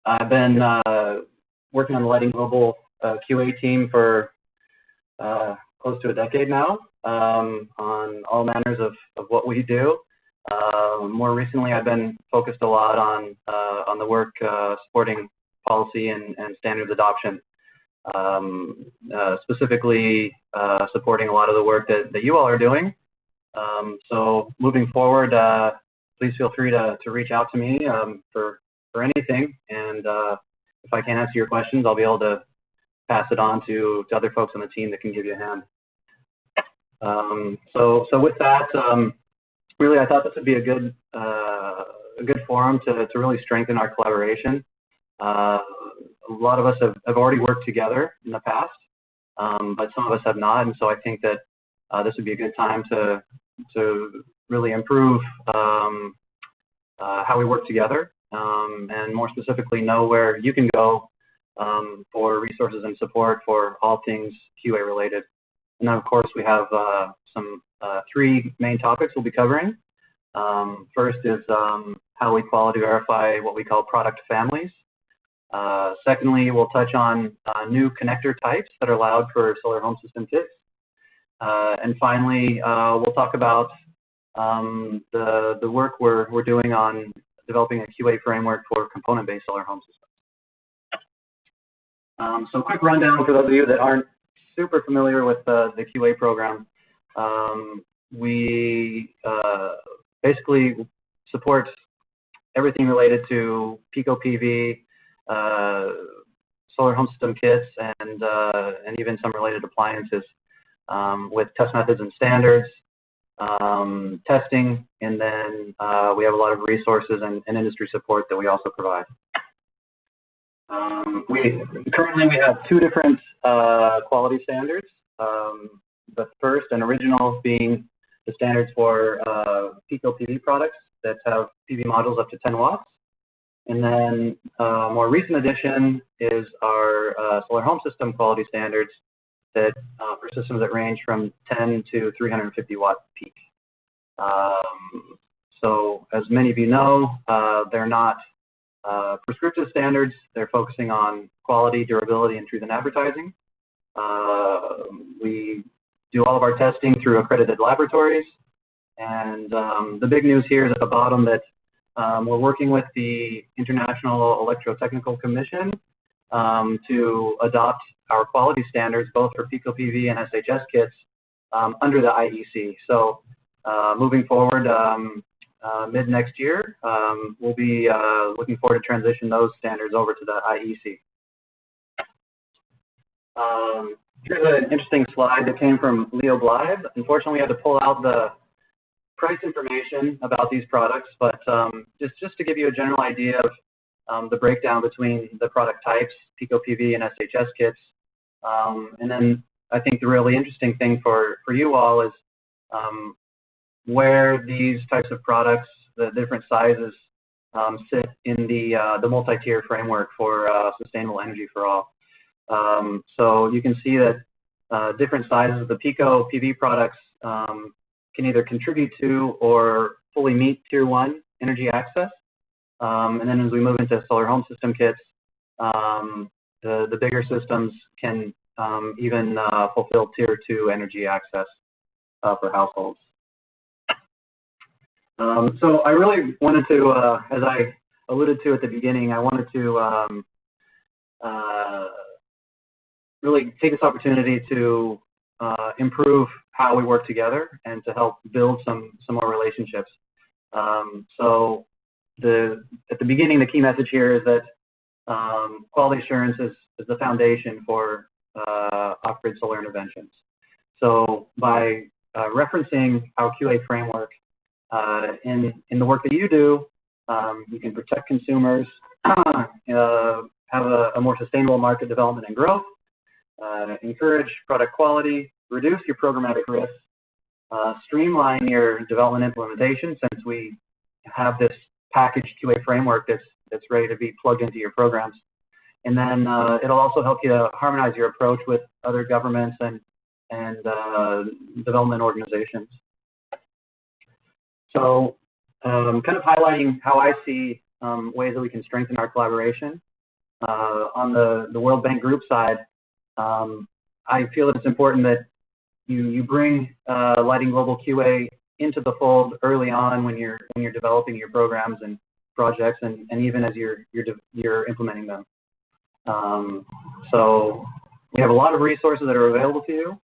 I've been working on the Lighting Global QA team for close to a decade now, on all manners of what we do. More recently, I've been focused a lot on the work supporting policy and standards adoption, specifically supporting a lot of the work that you all are doing. So moving forward, please feel free to reach out to me for anything, and if I can't answer your questions, I'll be able to pass it on to other folks on the team that can give you a hand. So with that, really, I thought this would be a good forum to really strengthen our collaboration. A lot of us have already worked together in the past, but some of us have not, and so I think that this would be a good time to really improve how we work together, and more specifically know where you can go for resources and support for all things QA related. And then, of course, we have some three main topics we'll be covering. First is how we quality verify what we call product families. Secondly, we'll touch on new connector types that are allowed for solar home system kits. And finally, we'll talk about the work we're doing on developing a QA framework for component-based solar home systems. So quick rundown for those of you that aren't super familiar with the QA program. We basically support everything related to Pico PV, solar home system kits, and even some related appliances with test methods and standards, testing, and then we have a lot of resources and industry support that we also provide. Currently we have two different quality standards. The first and original being the standards for Pico PV products that have PV modules up to 10 watts. And then more recent addition is our solar home system quality standards that for systems that range from 10 to 350 watt peak. So as many of you know, they're not prescriptive standards. They're focusing on quality, durability, and truth in advertising. We do all of our testing through accredited laboratories. And the big news here is at the bottom that we're working with the International Electrotechnical Commission to adopt our quality standards, both for Pico PV and SHS kits, under the IEC. So moving forward, mid next year, we'll be looking forward to transition those standards over to the IEC. Here's an interesting slide that came from Leo Blythe. Unfortunately, we had to pull out the price information about these products, but just to give you a general idea of the breakdown between the product types, Pico PV and SHS kits. And then I think the really interesting thing for you all is where these types of products, the different sizes, sit in the multi-tier framework for sustainable energy for all. So you can see that different sizes of the Pico PV products can either contribute to or fully meet Tier 1 energy access. And then as we move into solar home system kits, the bigger systems can even fulfill Tier 2 energy access for households. So I really wanted to, as I alluded to at the beginning, I wanted to really take this opportunity to improve how we work together and to help build some more relationships. So at the beginning, the key message here is that quality assurance is the foundation for off-grid solar interventions. So by referencing our QA framework in the work that you do, you can protect consumers, have a more sustainable market development and growth, encourage product quality, reduce your programmatic risk, streamline your development implementation, since we have this packaged QA framework that's ready to be plugged into your programs. And then it'll also help you harmonize your approach with other governments and development organizations. So kind of highlighting how I see ways that we can strengthen our collaboration. on the World Bank Group side, I feel that it's important that you bring Lighting Global QA into the fold early on when you're developing your programs and projects, and even as you're implementing them. So we have a lot of resources that are available to you.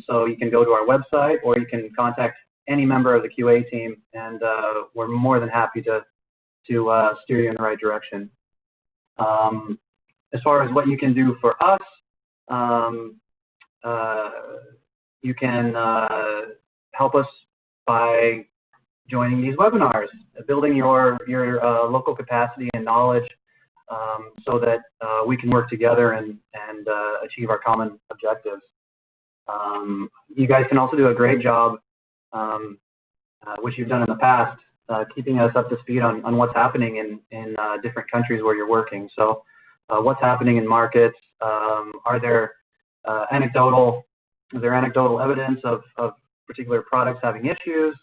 So you can go to our website, or you can contact any member of the QA team, and we're more than happy to steer you in the right direction. As far as what you can do for us, you can help us by joining these webinars, building your local capacity and knowledge, so that we can work together and achieve our common objectives. You guys can also do a great job, which you've done in the past, keeping us up to speed on what's happening in different countries where you're working. So what's happening in markets? Are there anecdotal evidence of particular products having issues?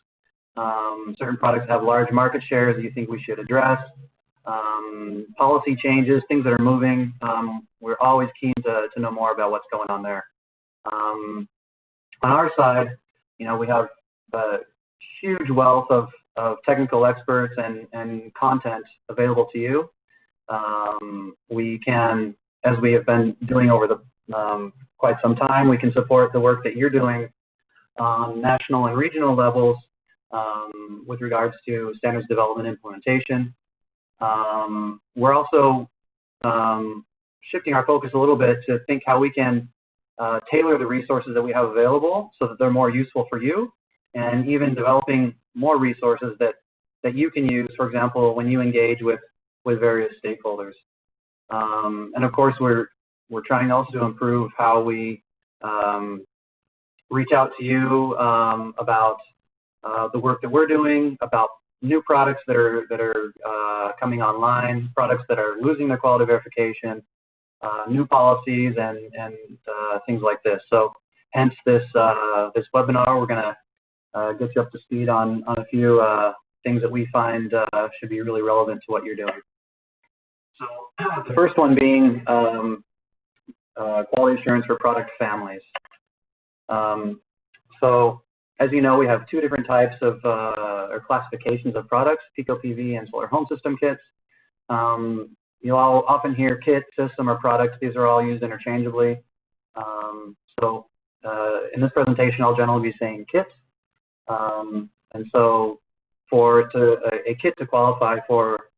Certain products have large market shares that you think we should address. Policy changes, things that are moving. We're always keen to know more about what's going on there. On our side, we have a huge wealth of technical experts and content available to you. We can, as we have been doing over the quite some time, we can support the work that you're doing on national and regional levels with regards to standards development implementation. We're also shifting our focus a little bit to think how we can tailor the resources that we have available so that they're more useful for you, and even developing more resources that you can use, for example, when you engage with various stakeholders. And of course, we're trying also to improve how we reach out to you about the work that we're doing, about new products that are coming online, products that are losing their quality verification, new policies, and things like this. So hence this webinar, we're going to get you up to speed on a few things that we find should be really relevant to what you're doing. So the first one being quality assurance for product families. So as you know, we have two different types of or classifications of products: Pico PV and solar home system kits. You'll all often hear kit, system, or products. These are all used interchangeably. So in this presentation, I'll generally be saying kits. And so for a kit to qualify for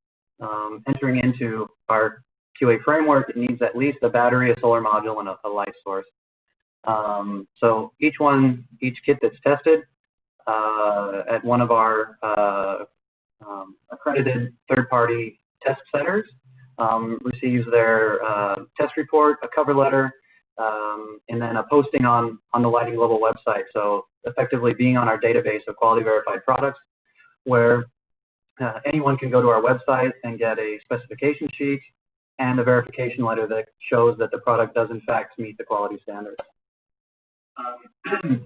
entering into our QA framework, it needs at least a battery, a solar module, and a light source. So each kit that's tested at one of our accredited third-party test centers receives their test report, a cover letter, and then a posting on the Lighting Global website. So effectively being on our database of quality verified products, where anyone can go to our website and get a specification sheet and a verification letter that shows that the product does in fact meet the quality standards.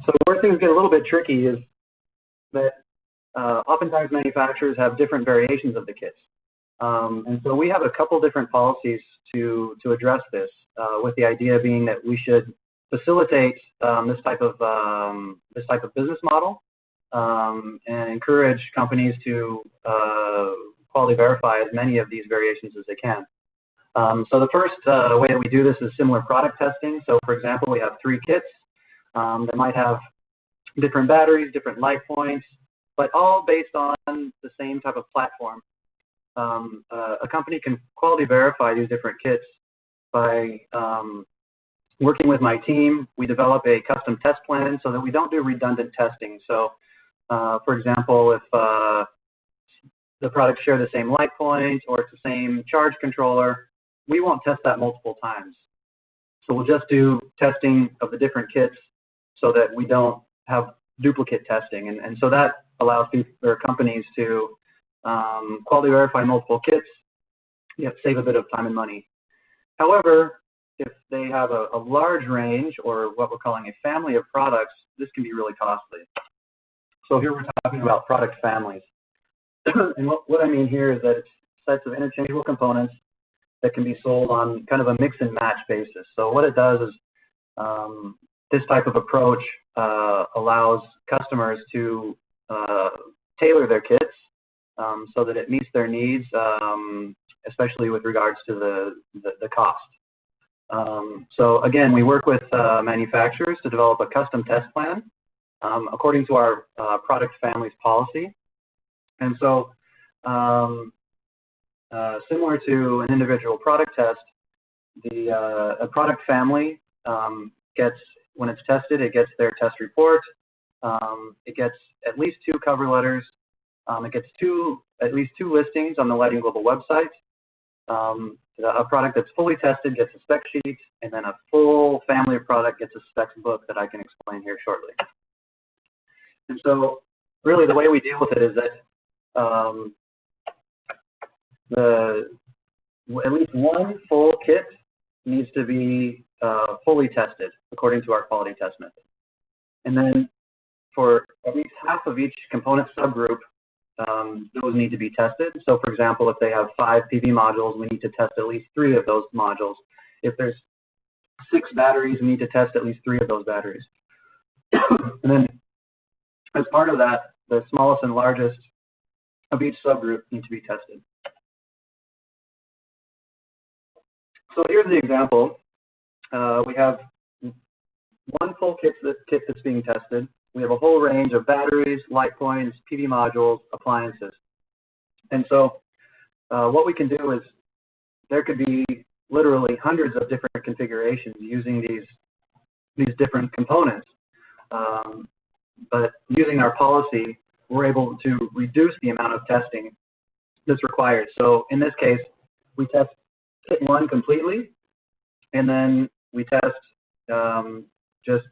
So where things get a little bit tricky is that oftentimes manufacturers have different variations of the kits. And so we have a couple different policies to address this, with the idea being that we should facilitate this type of business model and encourage companies to quality verify as many of these variations as they can. So the first way that we do this is similar product testing. So for example, we have 3 kits that might have different batteries, different light points, but all based on the same type of platform. A company can quality verify these different kits by working with my team. We develop a custom test plan so that we don't do redundant testing. So for example, if the products share the same light point or it's the same charge controller, we won't test that multiple times. So we'll just do testing of the different kits so that we don't have duplicate testing. And so that allows companies to quality verify multiple kits, yet save a bit of time and money. However, if they have a large range, or what we're calling a family of products, this can be really costly. So here we're talking about product families. And what I mean here is that it's sets of interchangeable components that can be sold on kind of a mix and match basis. So what it does is this type of approach allows customers to tailor their kits so that it meets their needs, especially with regards to the cost. So again, we work with manufacturers to develop a custom test plan according to our product family's policy. And so similar to an individual product test, a product family gets, when it's tested, it gets their test report. It gets at least 2 cover letters. It gets at least two listings on the Lighting Global website. A product that's fully tested gets a spec sheet, and then a full family of product gets a specs book that I can explain here shortly. And so really the way we deal with it is that at least one full kit needs to be fully tested according to our quality test method. And then for at least half of each component subgroup, those need to be tested. So for example, if they have 5 PV modules, we need to test at least 3 of those modules. If there's 6 batteries, we need to test at least 3 of those batteries. And then as part of that, the smallest and largest of each subgroup need to be tested. So here's the example. We have one full kit that's being tested. We have a whole range of batteries, light points, PV modules, appliances. And so what we can do is there could be literally hundreds of different configurations using these different components. But using our policy, we're able to reduce the amount of testing that's required. So in this case, we test kit 1 completely, and then we test just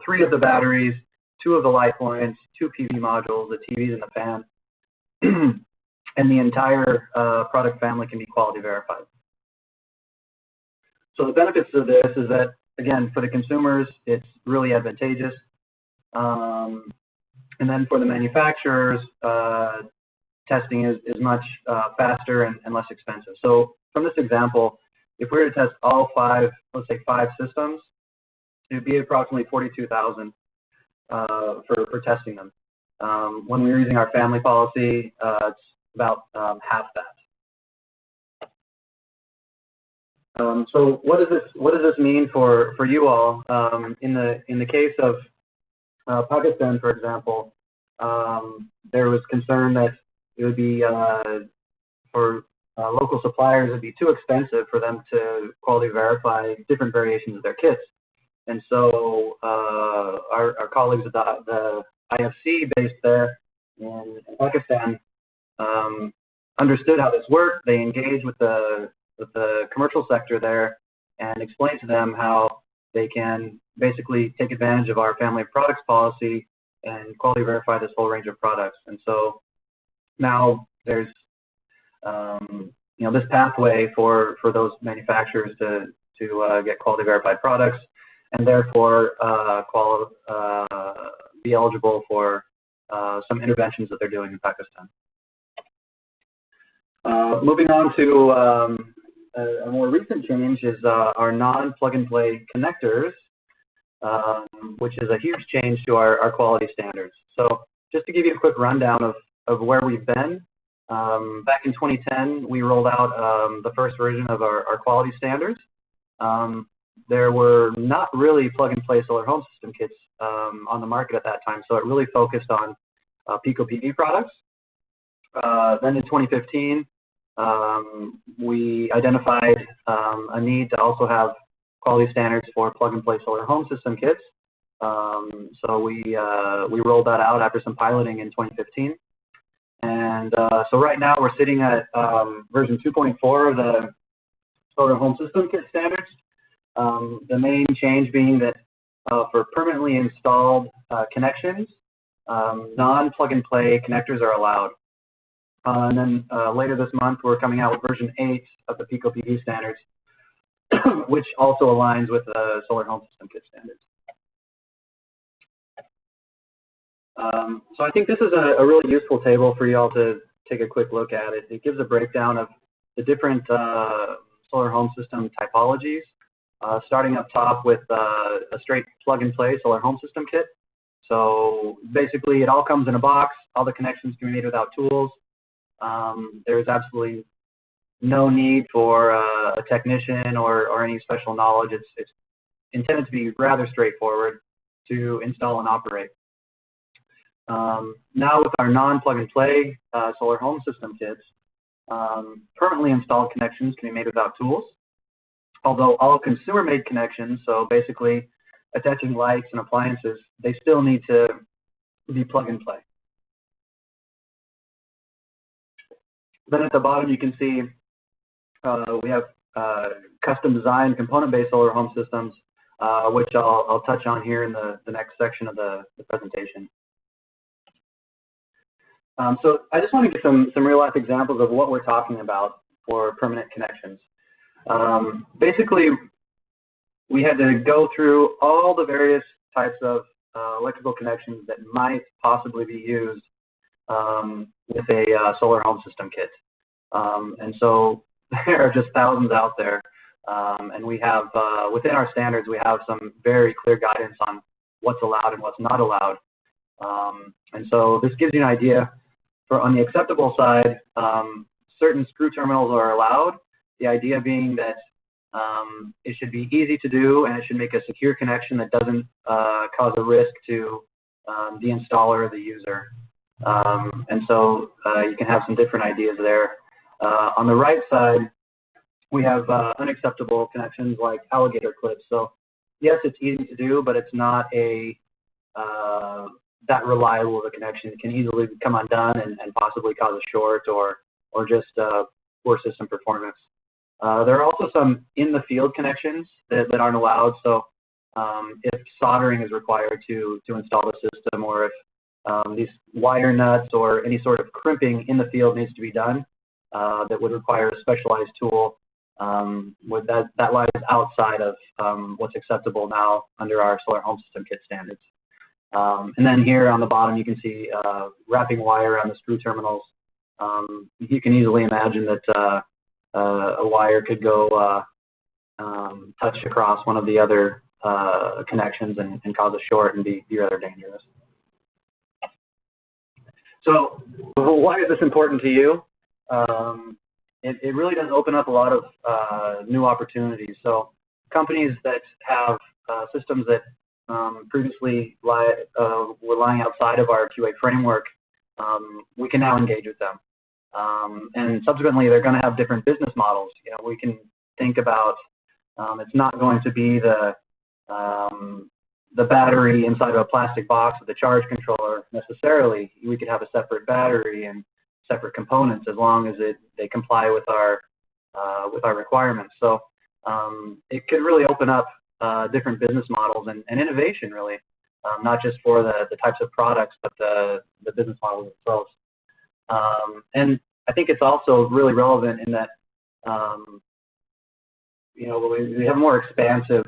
3 of the batteries, 2 of the light points, 2 PV modules, the TVs and the fan, and the entire product family can be quality verified. So the benefits of this is that, again, for the consumers, it's really advantageous. And then for the manufacturers, testing is much faster and less expensive. So from this example, if we were to test all 5, let's say 5 systems, it would be approximately $42,000 for testing them. When we're using our family policy, it's about half that. So what does this mean for you all? In the case of Pakistan, for example, there was concern that it would be for local suppliers, it would be too expensive for them to quality verify different variations of their kits. And so our colleagues at the IFC based there in Pakistan understood how this worked. They engaged with the commercial sector there and explained to them how they can basically take advantage of our family of products policy and quality verify this whole range of products. And so now there's this pathway for those manufacturers to get quality verified products, and therefore be eligible for some interventions that they're doing in Pakistan. Moving on to a more recent change is our non-plug-and-play connectors, which is a huge change to our quality standards. So just to give you a quick rundown of where we've been, back in 2010, we rolled out the first version of our quality standards. There were not really plug-and-play solar home system kits on the market at that time, so it really focused on Pico PV products. Then in 2015, we identified a need to also have quality standards for plug-and-play solar home system kits. So we rolled that out after some piloting in 2015. And so right now we're sitting at version 2.4 of the solar home system kit standards. The main change being that for permanently installed connections, non-plug-and-play connectors are allowed. And then later this month, we're coming out with version 8 of the Pico PV standards, which also aligns with the solar home system kit standards. So I think this is a really useful table for you all to take a quick look at. It gives a breakdown of the different solar home system typologies, starting up top with a straight plug-and-play solar home system kit. So basically, it all comes in a box. All the connections can be made without tools. There's absolutely no need for a technician or any special knowledge. It's intended to be rather straightforward to install and operate. Now with our non-plug-and-play solar home system kits, permanently installed connections can be made without tools, although all consumer-made connections, so basically attaching lights and appliances, they still need to be plug-and-play. Then at the bottom you can see we have custom designed component-based solar home systems, which I'll touch on here in the next section of the presentation. So I just want to give some real-life examples of what we're talking about for permanent connections. Basically, we had to go through all the various types of electrical connections that might possibly be used with a solar home system kit. And so there are just thousands out there. And we have, within our standards, we have some very clear guidance on what's allowed and what's not allowed. And so this gives you an idea. On the acceptable side, certain screw terminals are allowed, the idea being that it should be easy to do and it should make a secure connection that doesn't cause a risk to the installer or the user. And so you can have some different ideas there. On the right side, we have unacceptable connections like alligator clips. So yes, it's easy to do, but it's not a that reliable of a connection. It can easily come undone and possibly cause a short or just poor system performance. There are also some in-the-field connections that aren't allowed. So if soldering is required to install the system, or if these wire nuts or any sort of crimping in the field needs to be done, that would require a specialized tool, that lies outside of what's acceptable now under our solar home system kit standards. And then here on the bottom, you can see wrapping wire on the screw terminals. You can easily imagine that a wire could go touch across one of the other connections and cause a short and be rather dangerous. So why is this important to you? It really does open up a lot of new opportunities. So companies that have systems that previously were lying outside of our QA framework, we can now engage with them. And subsequently, they're going to have different business models. You know, we can think about it's not going to be the battery inside of a plastic box with a charge controller necessarily. We could have a separate battery and separate components as long as they comply with our requirements. So it could really open up different business models and innovation, really, not just for the types of products, but the business models themselves. And I think it's also really relevant in that, you know, we have a more expansive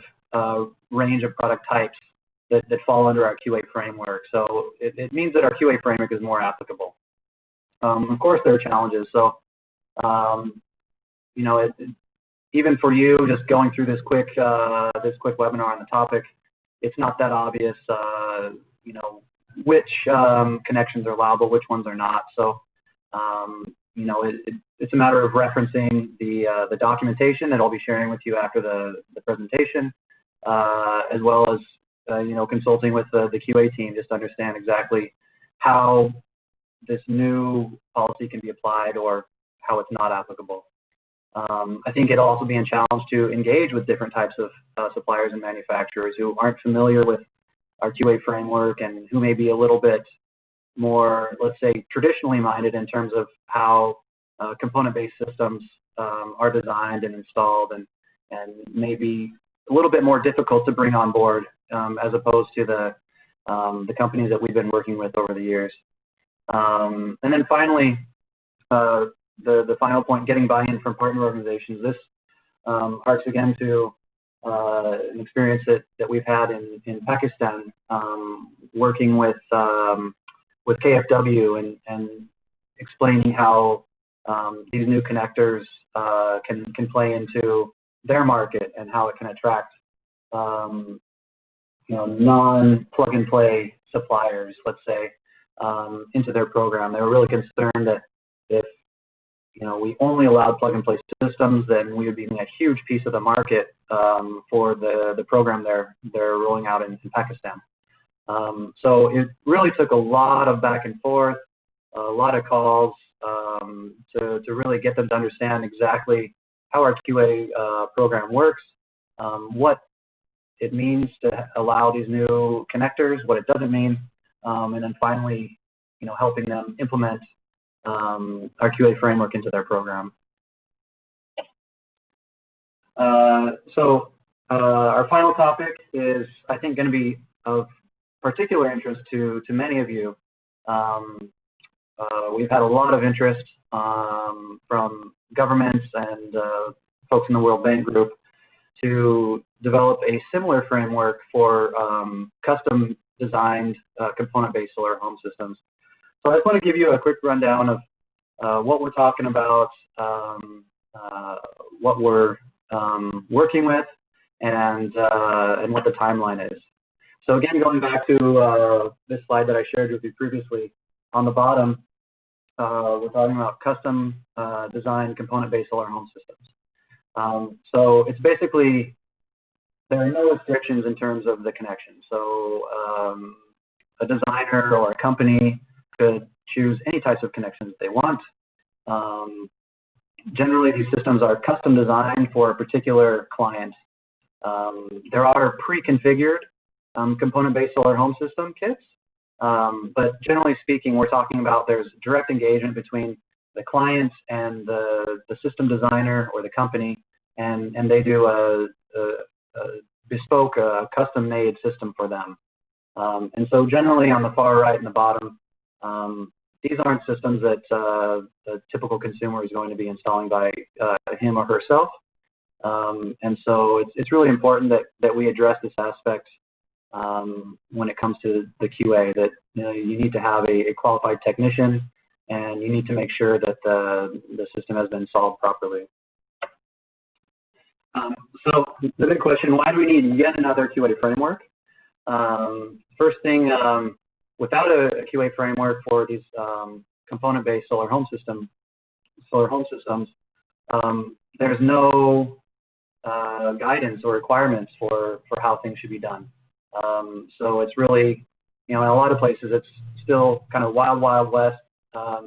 range of product types that fall under our QA framework. So it means that our QA framework is more applicable. Of course, there are challenges. So, you know, even for you, just going through this quick webinar on the topic, it's not that obvious, you know, which connections are allowable, which ones are not. So, you know, it's a matter of referencing the documentation that I'll be sharing with you after the presentation, as well as you know, consulting with the QA team just to understand exactly how this new policy can be applied or how it's not applicable. I think it'll also be a challenge to engage with different types of suppliers and manufacturers who aren't familiar with our QA framework and who may be a little bit more, let's say, traditionally minded in terms of how component-based systems are designed and installed, and maybe a little bit more difficult to bring on board as opposed to the companies that we've been working with over the years. And then finally, the final point, getting buy-in from partner organizations. This harks again to an experience that we've had in Pakistan, working with KfW and explaining how these new connectors can play into their market and how it can attract non-plug-and-play suppliers, let's say, into their program. They were really concerned that if we only allowed plug-and-play systems, then we would be a huge piece of the market for the program they're rolling out in Pakistan. So it really took a lot of back and forth, a lot of calls to really get them to understand exactly how our QA program works, what it means to allow these new connectors, what it doesn't mean, and then finally, helping them implement our QA framework into their program. So our final topic is, I think, going to be of particular interest to many of you. We've had a lot of interest from governments and folks in the World Bank Group to develop a similar framework for custom designed component-based solar home systems. So I just want to give you a quick rundown of what we're talking about, what we're working with, and what the timeline is. So again, going back to this slide that I shared with you previously, on the bottom, we're talking about custom designed component-based solar home systems. So it's basically, there are no restrictions in terms of the connection. So a designer or a company could choose any types of connections they want. Generally, these systems are custom designed for a particular client. There are pre-configured component-based solar home system kits, but generally speaking, we're talking about there's direct engagement between the client and the system designer or the company, and they do a bespoke, custom-made system for them. And so generally on the far right and the bottom, these aren't systems that the typical consumer is going to be installing by him or herself. And so it's really important that we address this aspect when it comes to the QA, that you need to have a qualified technician, and you need to make sure that the system has been solved properly. So the big question, why do we need yet another QA framework? First thing, without a QA framework for these component-based solar home systems, there's no guidance or requirements for how things should be done. So it's really, in a lot of places, it's still kind of wild, wild west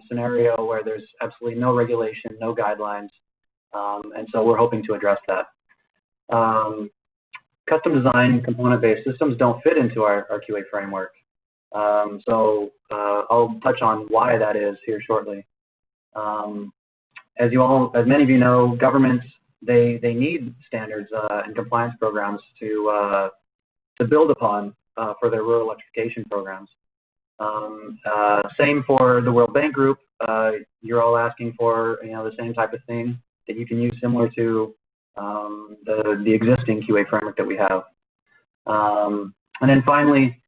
scenario where there's absolutely no regulation, no guidelines, and so we're hoping to address that. Custom design component-based systems don't fit into our QA framework. So I'll touch on why that is here shortly. As many of you know, governments, they need standards and compliance programs to build upon for their rural electrification programs. Same for the World Bank Group. You're all asking for the same type of thing that you can use similar to the existing QA framework that we have. And then finally,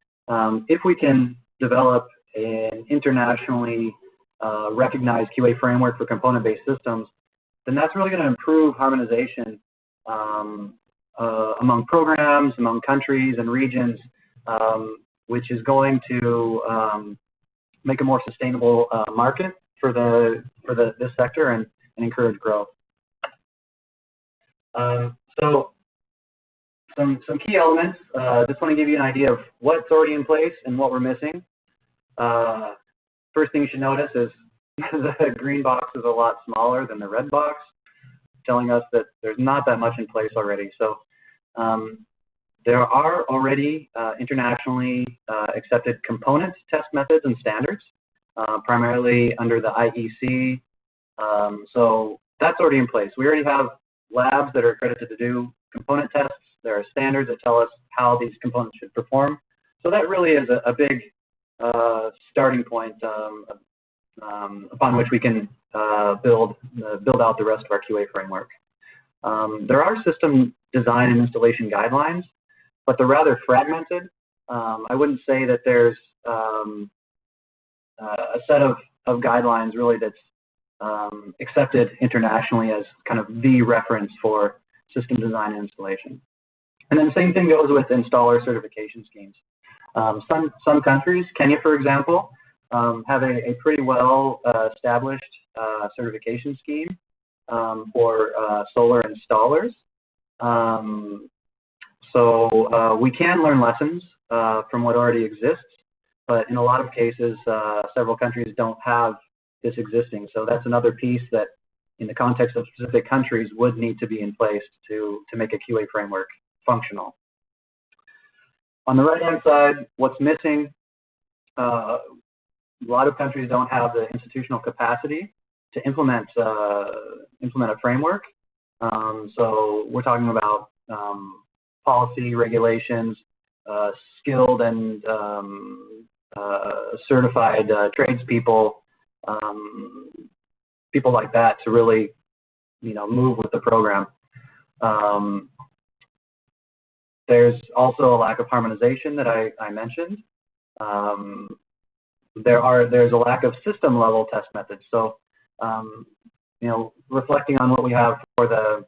if we can develop an internationally recognized QA framework for component-based systems, then that's really going to improve harmonization among programs, among countries and regions, which is going to make a more sustainable market for this sector and encourage growth. So some key elements. Just want to give you an idea of what's already in place and what we're missing. First thing you should notice is the green box is a lot smaller than the red box, telling us that there's not that much in place already. So there are already internationally accepted component test methods and standards, primarily under the IEC. So that's already in place. We already have labs that are accredited to do component tests. There are standards that tell us how these components should perform. So that really is a big starting point upon which we can build out the rest of our QA framework. There are system design and installation guidelines, but they're rather fragmented. I wouldn't say that there's a set of guidelines really that's accepted internationally as kind of the reference for system design and installation. And then the same thing goes with installer certification schemes. Some countries, Kenya for example, have a pretty well established certification scheme for solar installers. So we can learn lessons from what already exists, but in a lot of cases, several countries don't have this existing. So that's another piece that, in the context of specific countries, would need to be in place to make a QA framework functional. On the right-hand side, what's missing? A lot of countries don't have the institutional capacity to implement a framework. So we're talking about policy, regulations, skilled and certified tradespeople, people like that to really, move with the program. There's also a lack of harmonization that I mentioned. There's a lack of system-level test methods. So, reflecting on what we have for the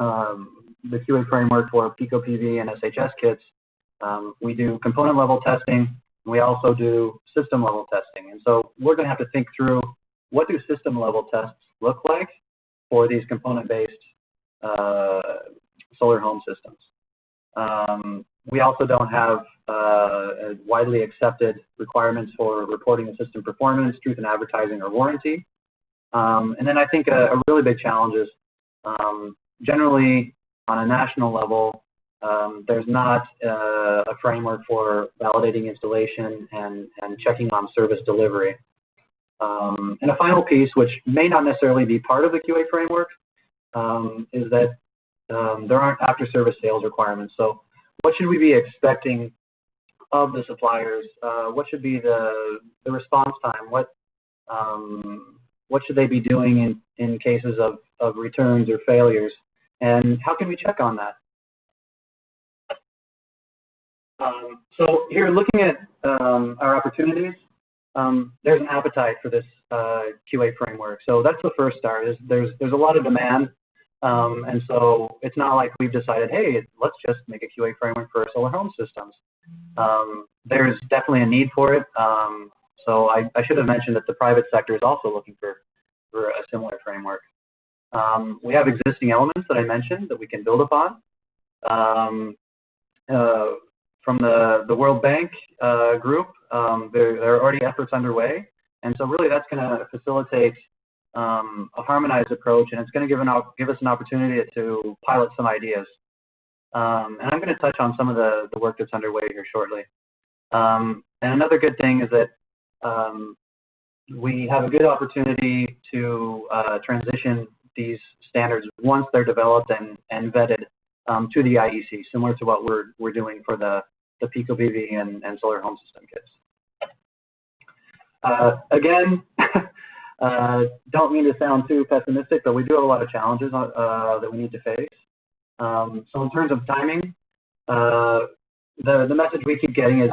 QA framework for Pico-PV and SHS Kits, we do component-level testing. We also do system-level testing. And so we're going to have to think through, what do system-level tests look like for these component-based solar home systems? We also don't have widely accepted requirements for reporting of system performance, truth in advertising, or warranty. And then I think a really big challenge is generally on a national level, there's not a framework for validating installation and checking on service delivery. And a final piece, which may not necessarily be part of the QA framework, is that there aren't after-service sales requirements. So what should we be expecting of the suppliers? What should be the response time? What should they be doing in cases of returns or failures? And how can we check on that? So here, looking at our opportunities, there's an appetite for this QA framework. So that's the first start. There's a lot of demand. And so it's not like we've decided, hey, let's just make a QA framework for solar home systems. There's definitely a need for it. So I should have mentioned that the private sector is also looking for a similar framework. We have existing elements that I mentioned that we can build upon. From the World Bank group, there are already efforts underway. And so really that's going to facilitate a harmonized approach, and it's going to give us an opportunity to pilot some ideas. And I'm going to touch on some of the work that's underway here shortly. And another good thing is that we have a good opportunity to transition these standards once they're developed and vetted to the IEC, similar to what we're doing for the Pico-PV and solar home system kits. Again, don't mean to sound too pessimistic, but we do have a lot of challenges that we need to face. So in terms of timing, the message we keep getting is,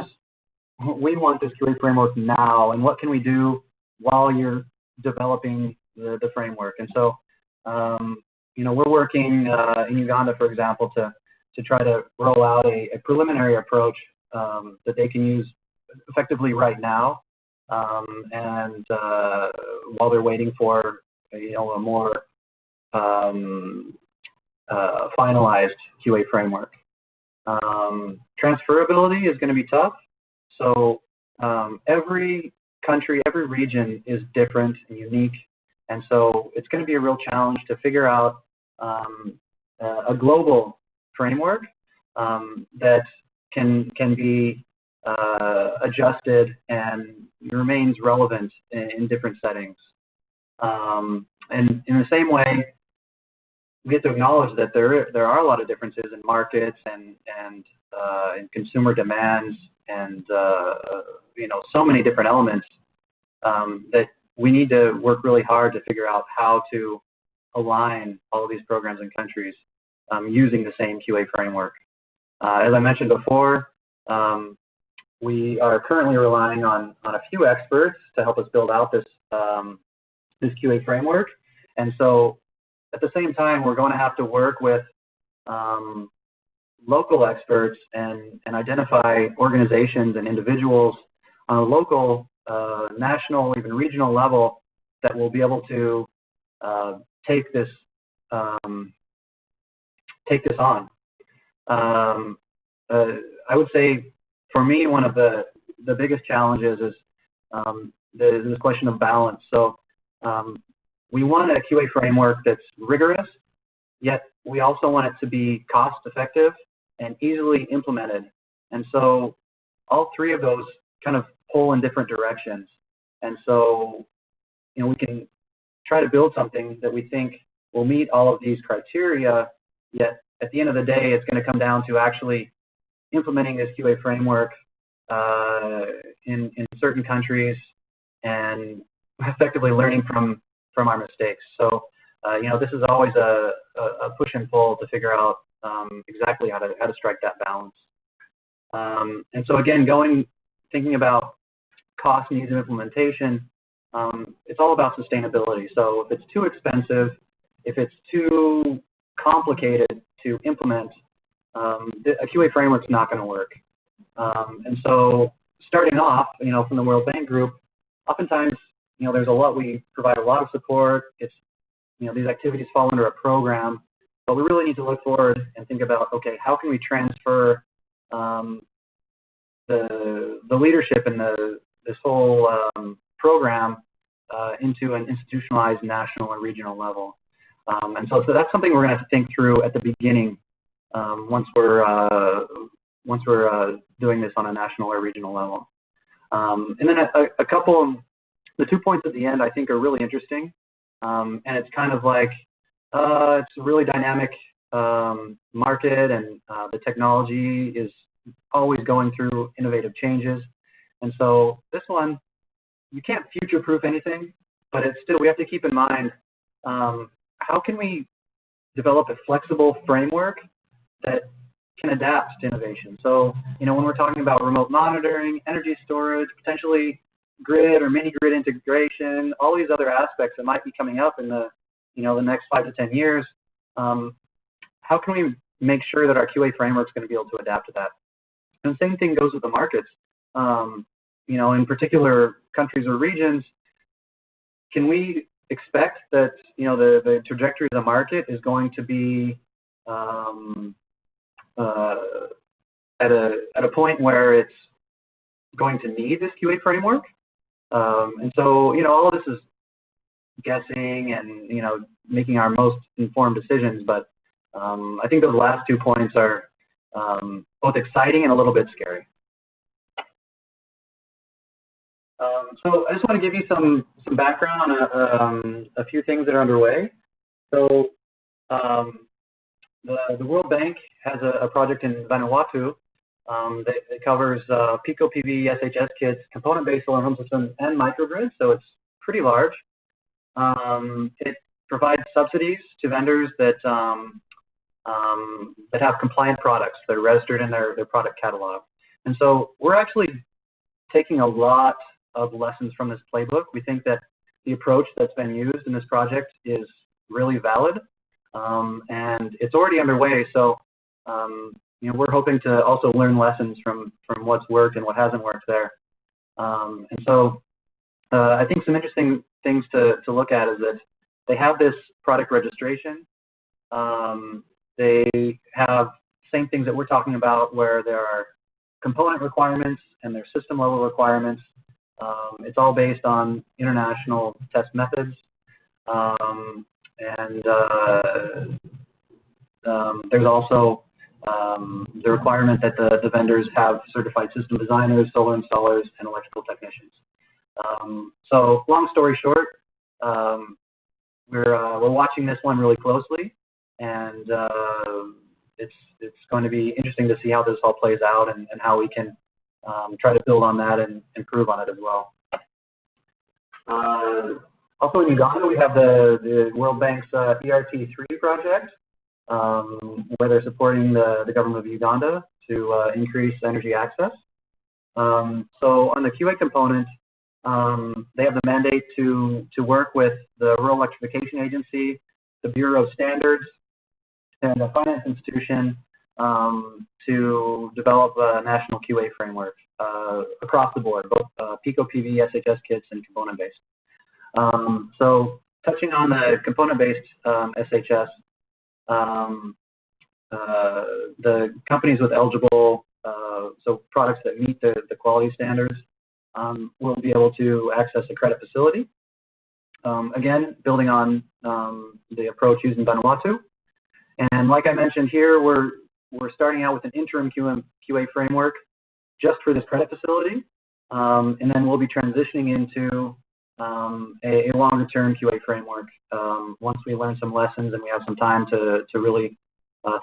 we want this QA framework now, and what can we do while you're developing the framework? And so, we're working in Uganda, for example, to try to roll out a preliminary approach that they can use effectively right now, and while they're waiting for a more finalized QA framework. Transferability is going to be tough. So every country, every region is different and unique, and so it's going to be a real challenge to figure out a global framework that can be adjusted and remains relevant in different settings. And in the same way, we have to acknowledge that there are a lot of differences in markets and in consumer demands and so many different elements that we need to work really hard to figure out how to align all of these programs and countries using the same QA framework. As I mentioned before, we are currently relying on a few experts to help us build out this this QA framework. And so at the same time, we're going to have to work with local experts and identify organizations and individuals on a local, national, even regional level that will be able to take this on. I would say, for me, one of the biggest challenges is this question of balance. So we want a QA framework that's rigorous, yet we also want it to be cost-effective and easily implemented. And so all three of those kind of pull in different directions. And so, we can try to build something that we think will meet all of these criteria, yet at the end of the day, it's going to come down to actually implementing this QA framework in certain countries and effectively learning from our mistakes. So, this is always a push and pull to figure out exactly how to strike that balance. And so again, thinking about cost, needs, and implementation, it's all about sustainability. So if it's too expensive, if it's too complicated to implement, a QA framework is not going to work. And so starting off, from the World Bank Group, oftentimes, there's we provide a lot of support. It's, these activities fall under a program, but we really need to look forward and think about, okay, how can we transfer the leadership in this whole program into an institutionalized national and regional level. And so that's something we're going to have to think through at the beginning once we're doing this on a national or regional level. And then a couple, the 2 points at the end I think are really interesting. And it's kind of like, it's a really dynamic market, and the technology is always going through innovative changes. And so this one, you can't future-proof anything, but it's still, we have to keep in mind, how can we develop a flexible framework that can adapt to innovation? So, when we're talking about remote monitoring, energy storage, potentially grid or mini-grid integration, all these other aspects that might be coming up in the next 5 to 10 years, how can we make sure that our QA framework is going to be able to adapt to that? And the same thing goes with the markets. In particular countries or regions, can we expect that the trajectory of the market is going to be at a point where it's going to need this QA framework? And so all of this is guessing and making our most informed decisions, but I think those last 2 points are both exciting and a little bit scary. So I just want to give you some background on a few things that are underway. So the World Bank has a project in Vanuatu that covers Pico PV, SHS Kits, Component-Based solar home system, and microgrids. So it's pretty large. It provides subsidies to vendors that have compliant products that are registered in their product catalog. And so we're actually taking a lot of lessons from this playbook. We think that the approach that's been used in this project is really valid, and it's already underway. So we're hoping to also learn lessons from what's worked and what hasn't worked there. And so I think some interesting things to look at is that they have this product registration. They have same things that we're talking about, where there are component requirements and their system level requirements. It's all based on international test methods. There's also the requirement that the vendors have certified system designers, solar installers, and electrical technicians. So long story short, we're watching this one really closely, and it's going to be interesting to see how this all plays out and how we can try to build on that and improve on it as well. Also in Uganda, we have the World Bank's ERT3 project, where they're supporting the government of Uganda to increase energy access. So on the QA component, They have the mandate to work with the Rural Electrification Agency, the Bureau of Standards, and a finance institution to develop a national QA framework across the board, both Pico PV, SHS Kits, and component-based. So touching on the component-based SHS, the companies with eligible, so products that meet the quality standards, will be able to access a credit facility. Again, building on the approach used in Vanuatu. And like I mentioned here, we're starting out with an interim QA framework just for this credit facility, and then we'll be transitioning into a longer-term QA framework once we learn some lessons and we have some time to really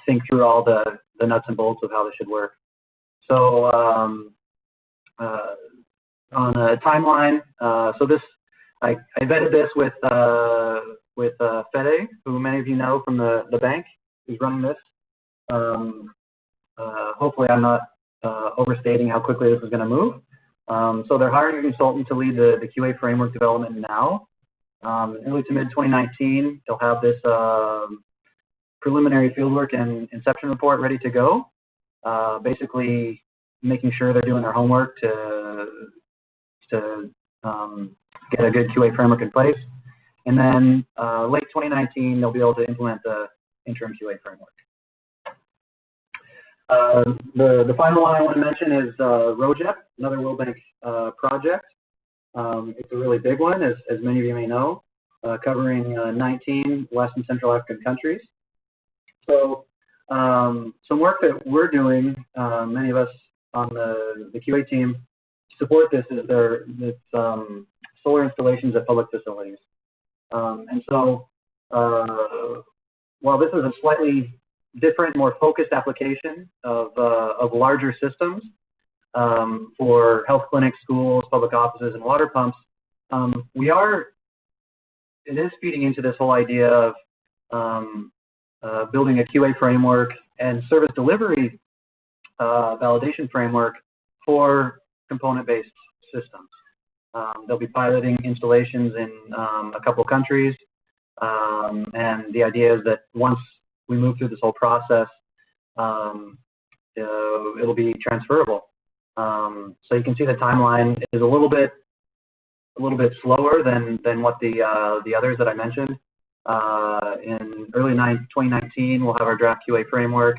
think through all the nuts and bolts of how this should work. So on a timeline, so this I vetted this with Fede, who many of you know from the bank who's running this. Hopefully I'm not overstating how quickly this is going to move. So they're hiring a consultant to lead the QA framework development now. Early to mid 2019, they'll have this preliminary fieldwork and inception report ready to go. Basically making sure they're doing their homework to get a good QA framework in place. And then late 2019, they'll be able to implement the interim QA framework. The final one I want to mention is ROJEP, another World Bank project. It's a really big one, as many of you may know, covering 19 West and Central African countries. So some work that we're doing, many of us on the QA team, to support this is solar installations at public facilities. And so while this is a slightly different, more focused application of larger systems for health clinics, schools, public offices, and water pumps, it is feeding into this whole idea of building a QA framework and service delivery validation framework for component-based systems. They'll be piloting installations in a couple countries, and the idea is that once we move through this whole process, it'll be transferable. So you can see the timeline is a little bit slower than what the others that I mentioned. In early 2019, we'll have our draft QA framework.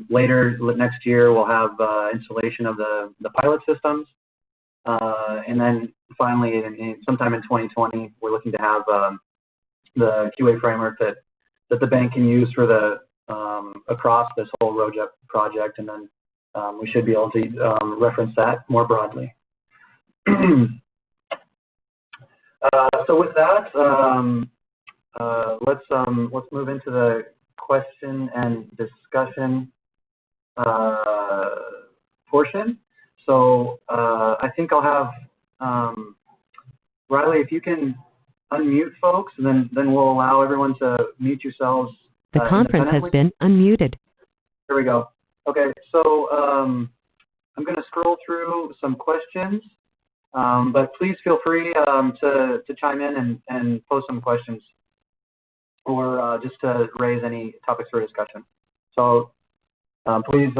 Later next year, we'll have installation of the pilot systems. And then finally, sometime in 2020, we're looking to have the QA framework that the bank can use for across this whole ROJEP project, and then we should be able to reference that more broadly. So with that, let's move into the question and discussion portion. So I think I'll have Riley, if you can unmute folks, and then we'll allow everyone to mute yourselves. The conference has been unmuted. There we go. Okay, so I'm going to scroll through some questions, but please feel free to chime in and post some questions, or just to raise any topics for discussion. So please,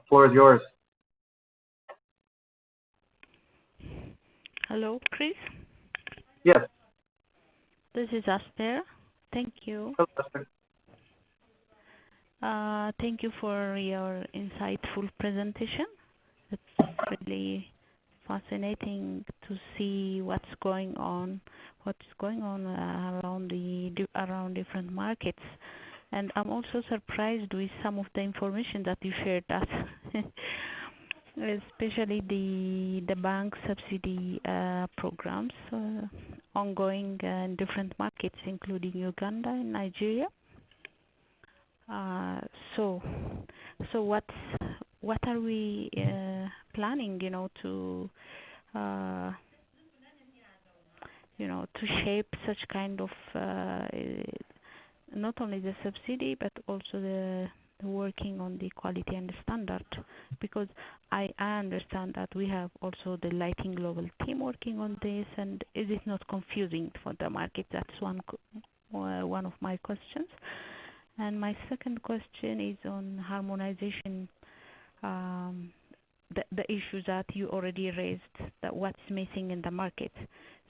floor is yours. Hello, Chris. Yes. This is Aster. Thank you. Hello, Aster. Thank you for your insightful presentation. It's really fascinating to see what's going on around different markets. And I'm also surprised with some of the information that you shared us, especially the bank subsidy programs ongoing in different markets, including Uganda and Nigeria. So what are we planning, to shape such kind of not only the subsidy but also working on the quality and standard? Because I understand that we have also the Lighting Global team working on this, and is it not confusing for the market? That's one of my questions. And my second question is on harmonization, the issues that you already raised, that what's missing in the market.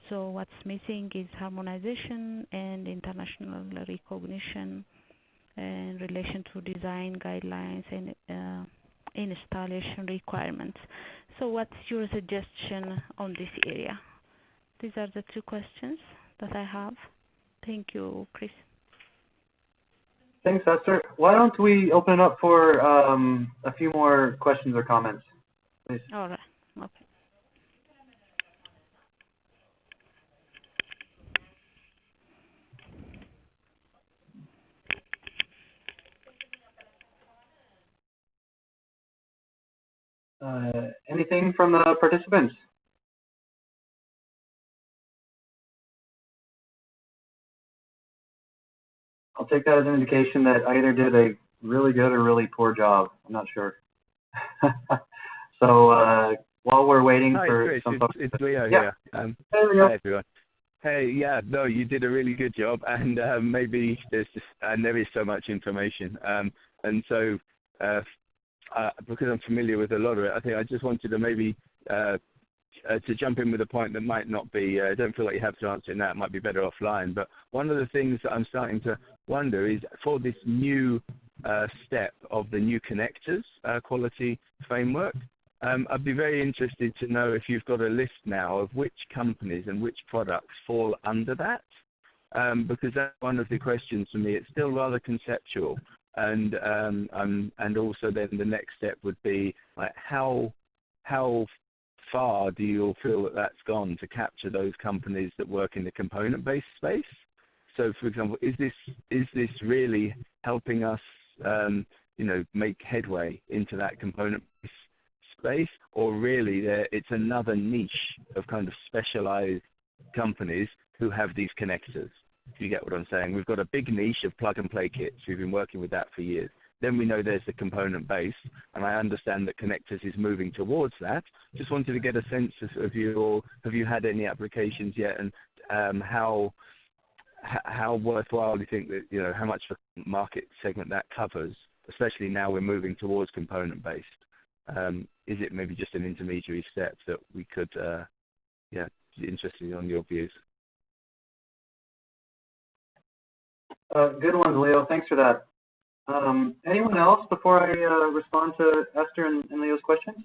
So what's missing is harmonization and international recognition in relation to design guidelines and installation requirements. So what's your suggestion on this area? These are the two questions that I have. Thank you, Chris. Thanks, Esther. Why don't we open it up for a few more questions or comments, please? All right. Okay. Anything from the participants? I'll take that as an indication that I either did a really good or really poor job. I'm not sure. So while we're waiting for Chris, some folks. It's Leo here. Hey, Leo. Hi, everyone. Hey, yeah, no, you did a really good job, and maybe there is so much information, and so because I'm familiar with a lot of it, I think I just wanted to maybe to jump in with a point that might not be, I don't feel like you have to answer it now, it might be better offline, but one of the things that I'm starting to wonder is for this new step of the new connectors quality framework, I'd be very interested to know if you've got a list now of which companies and which products fall under that, because that's one of the questions for me. It's still rather conceptual, and also then the next step would be like how far do you feel that that's gone to capture those companies that work in the component-based space? So, for example, is this really helping us, make headway into that component-based space, or really it's another niche of kind of specialized companies who have these connectors? If you get what I'm saying, we've got a big niche of plug-and-play kits. We've been working with that for years. Then we know there's the component base, and I understand that connectors is moving towards that. Just wanted to get a sense of you, or have you had any applications yet, and how worthwhile do you think that, how much of a market segment that covers, especially now we're moving towards component-based? Is it maybe just an intermediary step that we could, interested on your views? Good ones, Leo. Thanks for that. Anyone else before I respond to Esther and Leo's questions?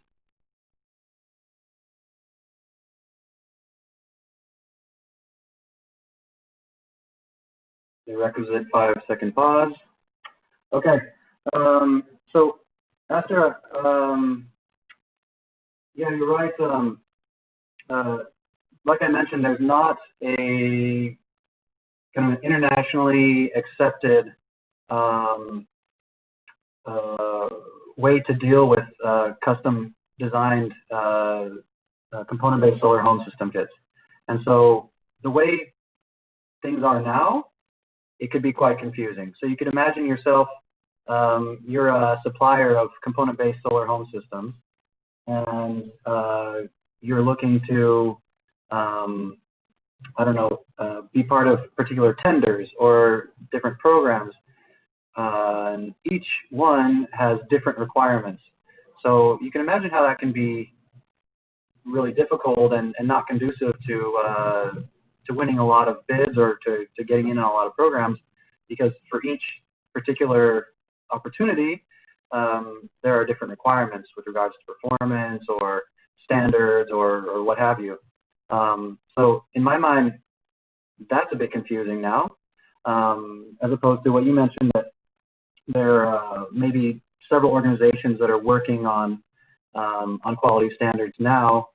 The requisite 5-second pause. Okay. So Esther, you're right. Like I mentioned, there's not a kind of internationally accepted way to deal with custom designed component-based solar home system kits. And so the way things are now, it could be quite confusing. So you could imagine yourself, you're a supplier of component-based solar home systems, and you're looking to, be part of particular tenders or different programs. And each one has different requirements. So you can imagine how that can be really difficult and not conducive to winning a lot of bids or to getting in on a lot of programs, because for each particular opportunity, there are different requirements with regards to performance or standards or what have you. So in my mind, that's a bit confusing now, as opposed to what you mentioned, that there are maybe several organizations that are working on quality standards now.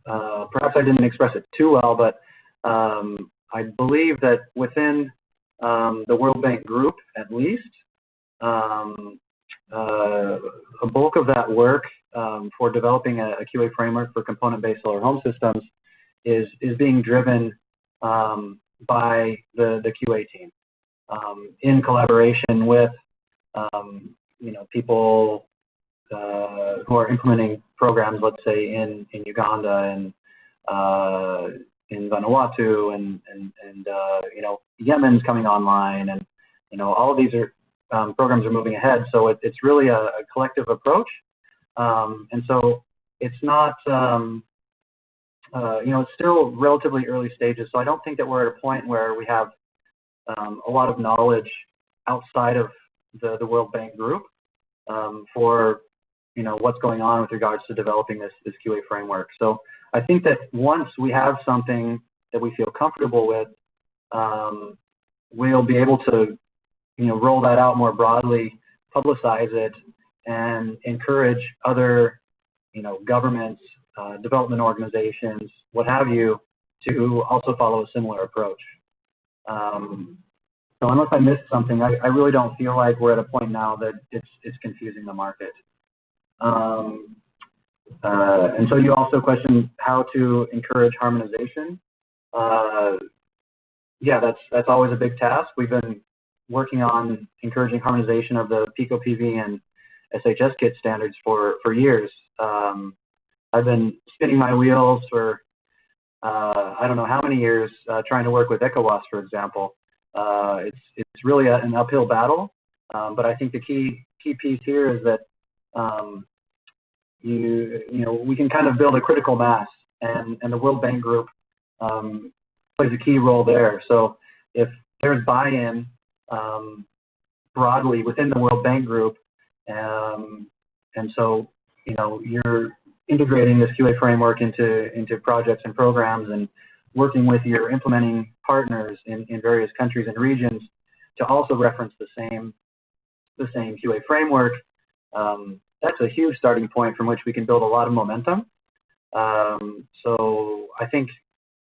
Perhaps I didn't express it too well, but I believe that within the World Bank group, at least, a bulk of that work for developing a QA framework for component-based solar home systems is being driven by the QA team in collaboration with people who are implementing programs, let's say in Uganda and in Vanuatu and Yemen's coming online, and all of these are programs are moving ahead. So it's really a collective approach, and so it's not it's still relatively early stages. So I don't think that we're at a point where we have a lot of knowledge outside of the World Bank group for what's going on with regards to developing this QA framework. So I think that once we have something that we feel comfortable with, we'll be able to roll that out more broadly, publicize it, and encourage other governments, development organizations, what have you, to also follow a similar approach. So unless I missed something, I really don't feel like we're at a point now that it's confusing the market. And so you also questioned how to encourage harmonization. Yeah, that's always a big task. We've been working on encouraging harmonization of the PICO-PV and SHS Kit standards for years. I've been spinning my wheels for I don't know how many years trying to work with ECOWAS, for example. It's really an uphill battle, but I think the key piece here is that we can kind of build a critical mass, and the World Bank Group plays a key role there. So if there's buy-in broadly within the World Bank Group, and so you're integrating this QA framework into projects and programs and working with your implementing partners in various countries and regions to also reference the same QA framework, that's a huge starting point from which we can build a lot of momentum. So I think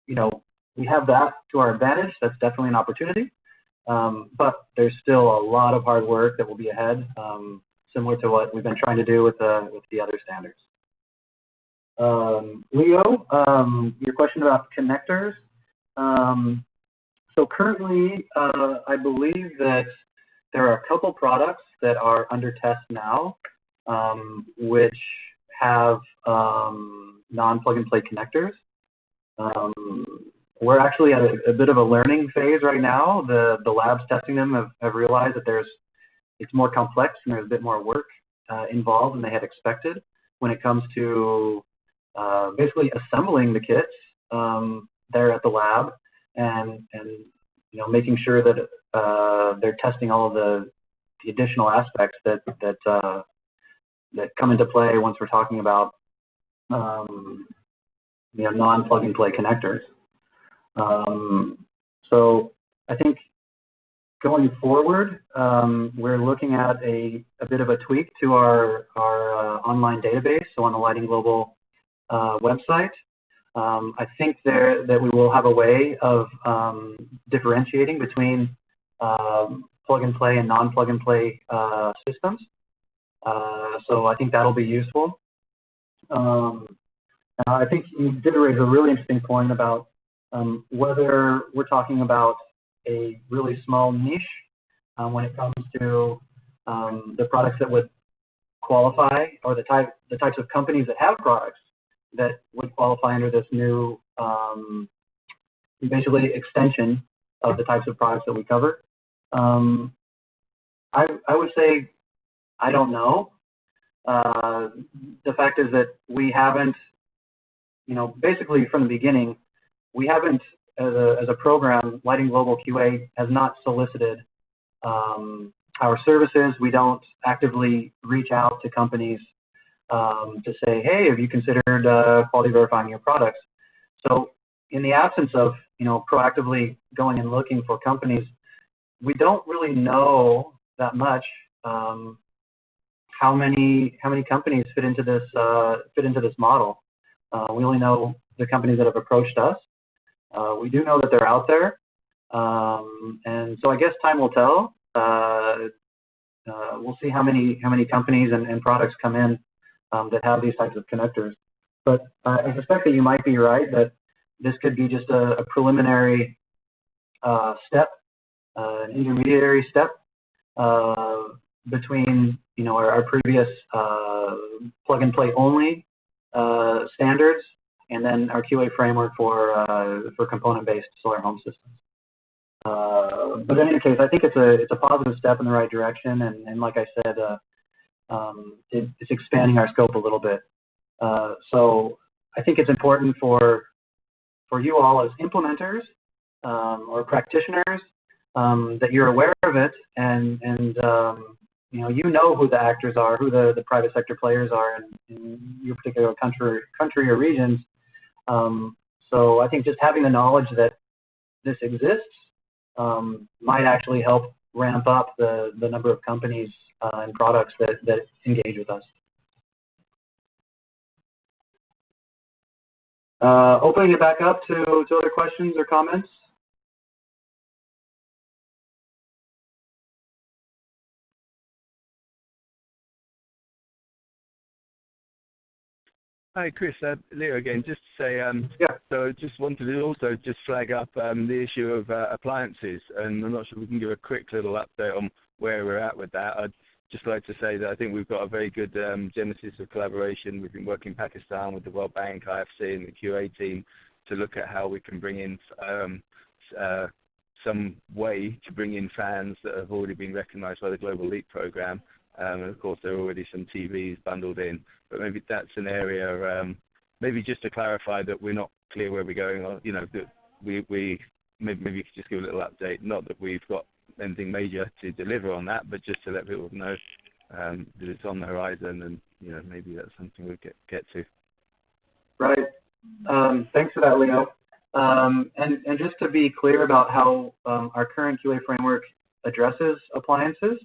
we have that to our advantage. That's definitely an opportunity, but there's still a lot of hard work that will be ahead, similar to what we've been trying to do with the other standards. Leo, your question about connectors. So currently, I believe that there are a couple products that are under test now, which have non-plug-and-play connectors. We're actually at a bit of a learning phase right now. The labs testing them have realized that it's more complex and there's a bit more work involved than they had expected when it comes to basically assembling the kits there at the lab and making sure that they're testing all of the additional aspects that come into play once we're talking about non-plug-and-play connectors. So I think going forward, we're looking at a bit of a tweak to our online database. So on the Lighting Global website, I think that we will have a way of differentiating between plug-and-play and non-plug-and-play systems. So I think that'll be useful. I think you did raise a really interesting point about whether we're talking about a really small niche when it comes to the products that would qualify, or the types of companies that have products that would qualify under this new basically extension of the types of products that we cover. I would say I don't know. The fact is that we haven't, basically from the beginning, we haven't, as a program, Lighting Global QA has not solicited our services. We don't actively reach out to companies to say, hey, have you considered quality verifying your products? So in the absence of, proactively going and looking for companies, we don't really know that much how many companies fit into this model. We only know the companies that have approached us. We do know that they're out there, and so I guess time will tell. We'll see how many companies and products come in that have these types of connectors. But I suspect that you might be right, that this could be just a preliminary step, an intermediary step, between our previous plug-and-play only standards, and then our QA framework for component-based solar home systems. But in any case, I think it's a positive step in the right direction, and like I said, it's expanding our scope a little bit. So I think it's important for you all as implementers or practitioners that you're aware of it, and you know who the actors are, who the private sector players are in your particular country or regions. So I think just having the knowledge that this exists might actually help ramp up the number of companies and products that engage with us. Opening it back up to other questions or comments. Hi, Chris. Leo again. Just to say, so just wanted to also just flag up the issue of appliances, and I'm not sure if we can give a quick little update on where we're at with that. I'd just like to say that I think we've got a very good genesis of collaboration. We've been working in Pakistan with the World Bank, IFC, and the QA team to look at how we can bring in some way to bring in fans that have already been recognized by the Global Leap program. And of course, there are already some TVs bundled in, but maybe that's an area, maybe just to clarify that we're not clear where we're going, or, that we maybe you could just give a little update, not that we've got anything major to deliver on that, but just to let people know that it's on the horizon, and, maybe that's something we'll get to. Right. Thanks for that, Leo. And just to be clear about how our current QA framework addresses appliances,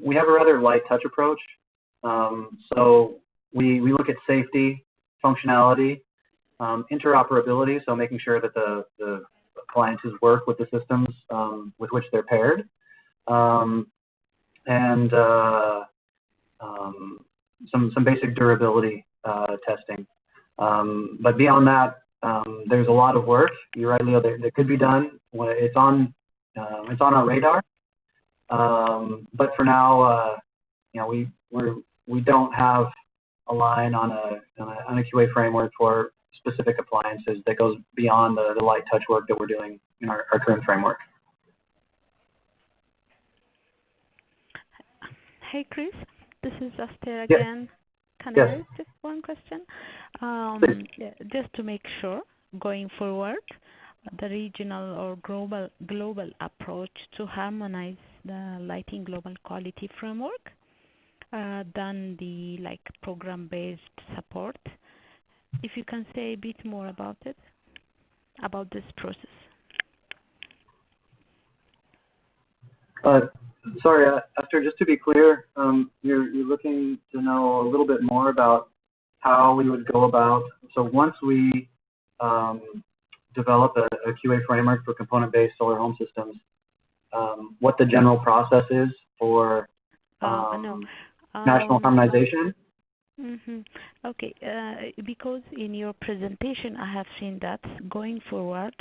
we have a rather light touch approach. So we look at safety, functionality, interoperability, so making sure that the appliances work with the systems with which they're paired, and some basic durability testing. But beyond that, there's a lot of work. You're right, Leo. That could be done. It's on our radar. But for now, we don't have a line on a QA framework for specific appliances that goes beyond the light touch work that we're doing in our current framework. Hey, Chris, this is Aster again. Can I ask just one question? Just to make sure, going forward, the regional or global approach to harmonize the lighting global quality framework than the program-based support. If you can say a bit more about it, about this process. Sorry, Esther, just to be clear, you're looking to know a little bit more about how we would go about. So once we develop a QA framework for component-based solar home systems, what the general process is for national harmonization? Mm-hmm. Okay, because in your presentation I have seen that going forward,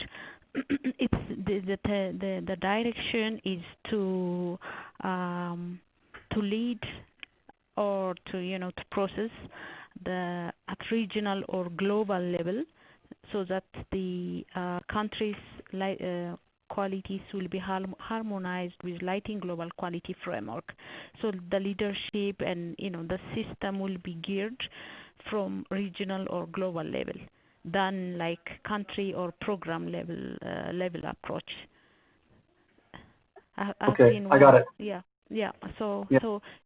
it's the direction is to lead or to process at regional or global level, so that the countries' qualities will be harmonized with lighting global quality framework. So the leadership and the system will be geared from regional or global level than country or program level approach. Okay, I got it. Yeah. So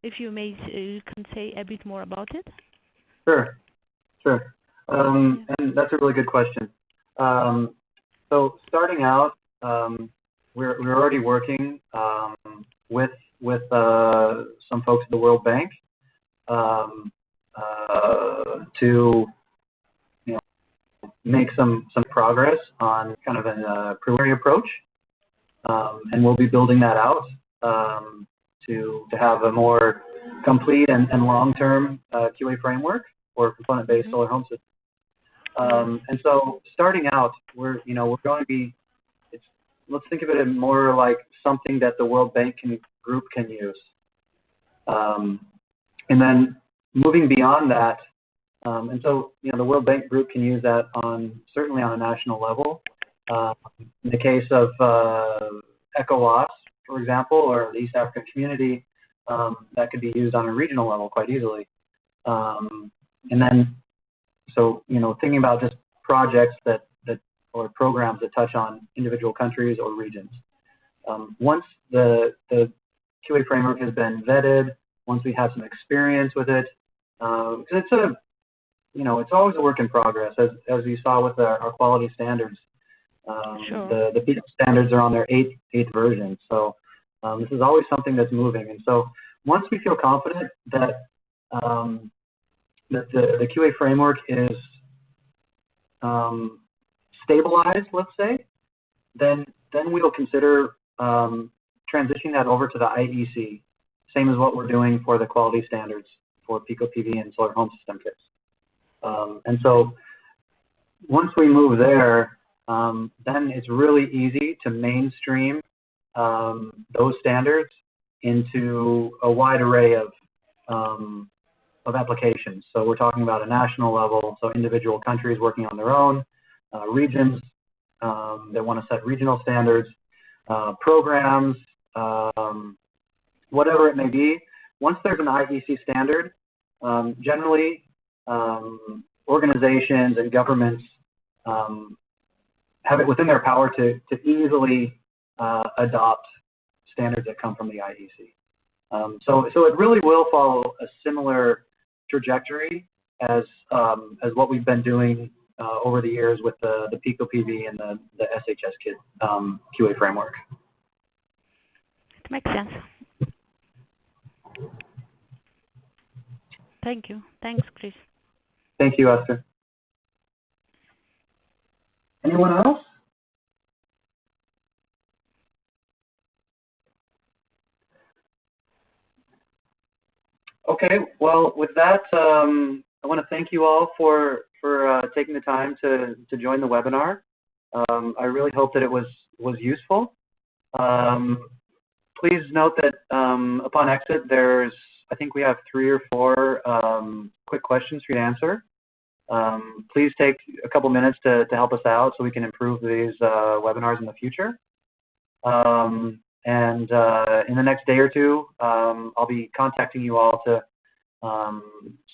if you can say a bit more about it. Sure. And that's a really good question. So starting out, we're already working with some folks at the World Bank to make some progress on kind of a preliminary approach, and we'll be building that out to have a more complete and long-term QA framework for component-based solar home systems. And so starting out, we're going to be, let's think of it more like something that the World Bank group can use. And then moving beyond that, and so the World Bank Group can use that certainly on a national level. In the case of ECOWAS, for example, or the East African Community, that could be used on a regional level quite easily. And then, so thinking about just projects or programs that touch on individual countries or regions. Once the QA framework has been vetted, once we have some experience with it, because it's always a work in progress, as you saw with our quality standards. Sure. The PICO standards are on their eighth version, so this is always something that's moving. And so once we feel confident that the QA framework is stabilized, let's say, then we'll consider transitioning that over to the IEC, same as what we're doing for the quality standards for PICO PV and solar home system kits. And so once we move there, then it's really easy to mainstream those standards into a wide array of applications. So we're talking about a national level, so individual countries working on their own, regions that want to set regional standards, programs, whatever it may be. Once there's an IEC standard, generally organizations and governments have it within their power to easily adopt standards that come from the IEC. So it really will follow a similar trajectory as what we've been doing over the years with the PICO PV and the SHS Kit QA framework. It makes sense. Thank you. Thanks, Chris. Thank you, Esther. Anyone else? Okay, well, with that, I want to thank you all for taking the time to join the webinar. I really hope that it was useful. Please note that upon exit, I think we have 3 or 4 quick questions for you to answer. Please take a couple minutes to help us out so we can improve these webinars in the future. And in the next day or 2, I'll be contacting you all to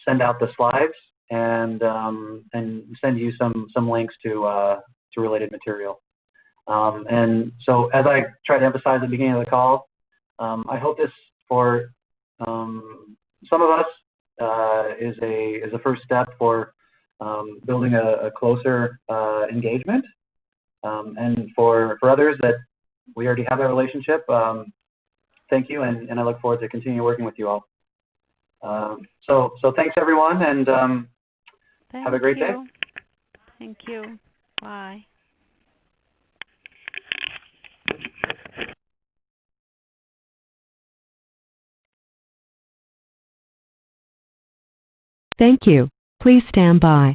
send out the slides and send you some links to related material. And so, as I tried to emphasize at the beginning of the call, I hope this for some of us is a first step for building a closer engagement, and for others that we already have that relationship. Thank you, and I look forward to continue working with you all. So thanks everyone, and have a great day. Thank you. Bye. Thank you. Please stand by.